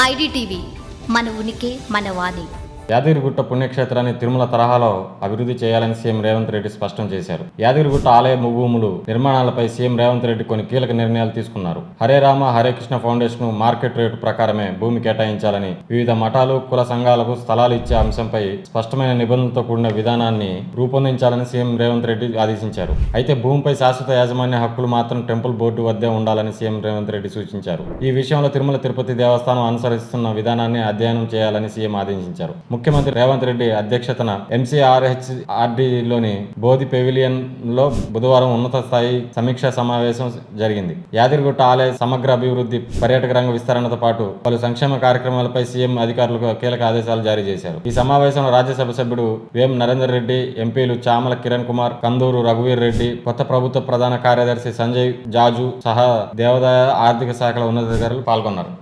IDTV మన ఉనికి మన వాణి. యాదగిరిగుట్ట పుణ్యక్షేత్రాన్ని తిరుమల తరహాలో అభివృద్ధి చేయాలని సీఎం రేవంత్ రెడ్డి స్పష్టం చేశారు. యాదగిరిగుట్ట ఆలయ భూములు నిర్మాణాలపై సీఎం రేవంత్ రెడ్డి కొన్ని కీలక నిర్ణయాలు తీసుకున్నారు. Hare Rama Hare Krishna foundation market rate ప్రకారమే భూమి కేటాయించాలని, వివిధ మఠాలు కుల సంఘాలకు స్థలాలు ఇచ్చే అంశంపై స్పష్టమైన నిబంధనలతో కూడిన విధానాన్ని రూపొందించాలని సీఎం రేవంత్ రెడ్డి ఆదేశించారు. అయితే భూమిపై శాశ్వత యాజమాన్య హక్కులు మాత్రం టెంపుల్ బోర్డు వద్దే ఉండాలని సీఎం రేవంత్ రెడ్డి సూచించారు. ఈ విషయంలో తిరుమల తిరుపతి దేవస్థానం అనుసరిస్తున్న విధానాన్ని అధ్యయనం చేయాలని సీఎం ఆదేశించారు. ముఖ్యమంత్రి రేవంత్ రెడ్డి అధ్యక్షతన ఎంసీఆర్హెచ్ఆర్డీలోని బోధి పెవిలియన్ లో బుధవారం ఉన్నత స్థాయి సమీక్షా సమావేశం జరిగింది. యాదగిరిగుట్ట ఆలయ సమగ్ర అభివృద్ధి, పర్యాటక రంగ విస్తరణతో పాటు పలు సంక్షేమ కార్యక్రమాలపై సీఎం అధికారులకు కీలక ఆదేశాలు జారీ చేశారు. ఈ సమావేశంలో రాజ్యసభ సభ్యుడు వేం నరేందర్ రెడ్డి, ఎంపీలు చామల కిరణ్ కుమార్, కందూరు రఘువీర్ రెడ్డి, కొత్త ప్రభుత్వ ప్రధాన కార్యదర్శి సంజయ్ జాజు సహా దేవాదాయ ఆర్థిక శాఖల ఉన్నతాధికారులు పాల్గొన్నారు.